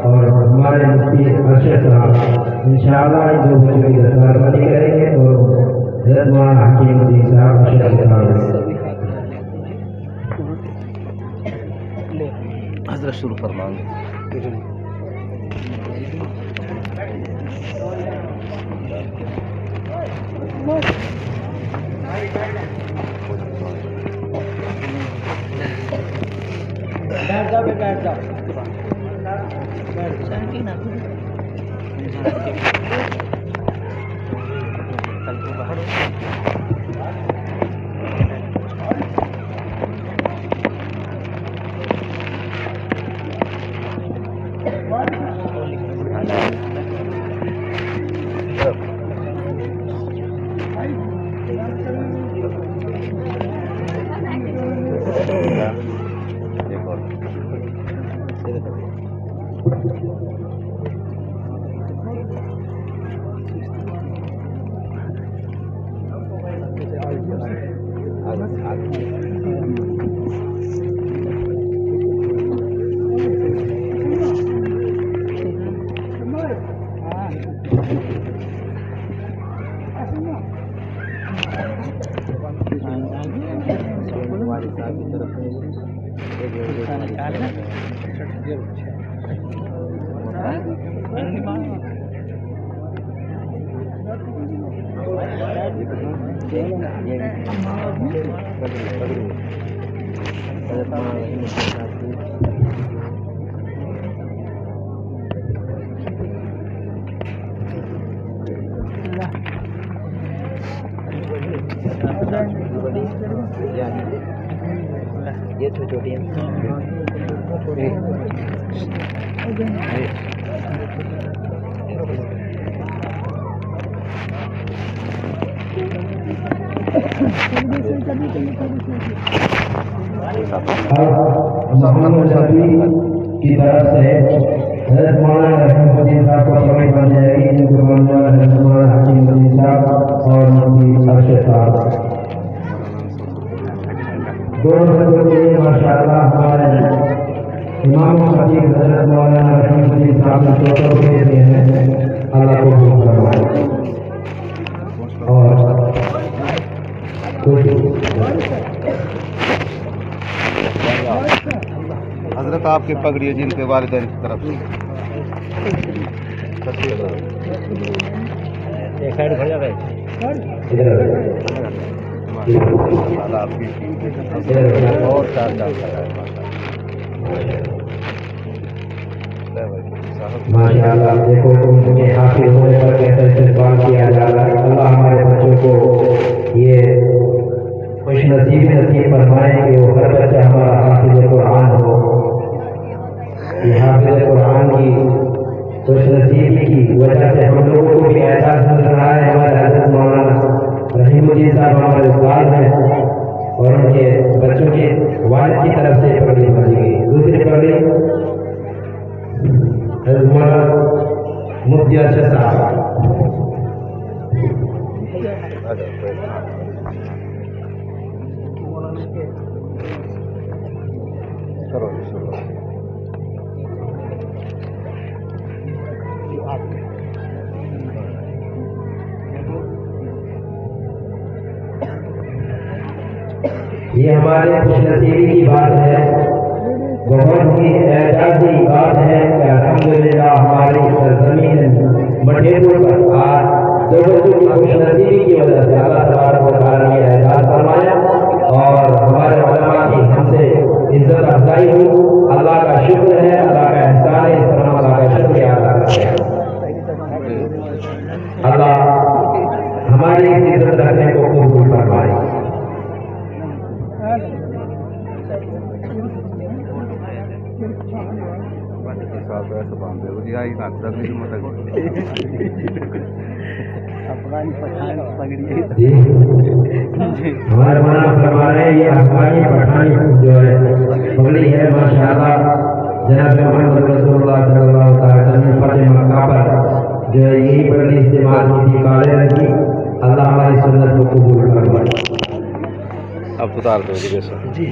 और हमारे मुफ्ती अरशद साहब इंशाअल्लाह जो बच्चों की दस्तारबंदी करेंगे तो हज़रत मौलाना हकीमुद्दीन साहब अरशद साहब हज़रत शुरू फरमाएंगे। बैठ जाओ बैठ जाओ ये छोटी मोहम्मद शफी की तरफ से हज़रत मौलाना हकीमुद्दीन साहब को समय बन जाएगी, जिनको मौलाना हकीमुद्दीन साहब और मुफ्ती अरशद साहब दोनों बच्चों के लिए माशाअल्लाह हमारे इमाम खतीब हज़रत मौलाना हकीमुद्दीन साहब ने 100 रुपये दिए हैं। अल्लाह को कबूल फरमाए और हजरत आपकी पगड़ी है जिनके वालिदैन की तरफ से और माशाअल्लाह देखो उनके हाफिज होने पर कैसे इस्तेमाल किया जा रहा है। अल्लाह हमारे बच्चों को ये खुश नसीब फरमाए कि वो हर बच्चा हमारा हाफिज कुरान हो। ये हाफिज कुरान की खुश नसीबी की वजह से हम लोगों को भी मुफ्ती अरशद साहब। करो शुरू। ये हमारे खुशनसीबी की बात है, बहुत ही एजाजी बात है कि अल्हम्दुलिल्लाह हमारी सरजमीन मठेपुर पर आज दोस्तों की खुशनसीबी की वजह से अल्लाह तबारक व तआला ने एजाज फरमाया और हमारे उलमा की हमसे इज्जत अफजाई हुई। अल्लाह का शुक्र है, अल्लाह का एहसान है, इस तरह अल्लाह का शुक्रिया अदा करते हैं। अल्लाह हमारी इस इज्जत रखने को कबूल फरमाए। हमारे मौलाना फरमा रहे हैं ये अफगानी पठानी जो है पगड़ी है माशाअल्लाह जनाब मोहम्मद रसूलुल्लाह सल्लल्लाहु अलैहि वसल्लम फतेह मक्का पर जो है यही पगड़ी इस्तेमाल की थी काले रंग की। अल्लाह हमारी सुन्नत को कबूल फरमाए। अब उतार दो जी।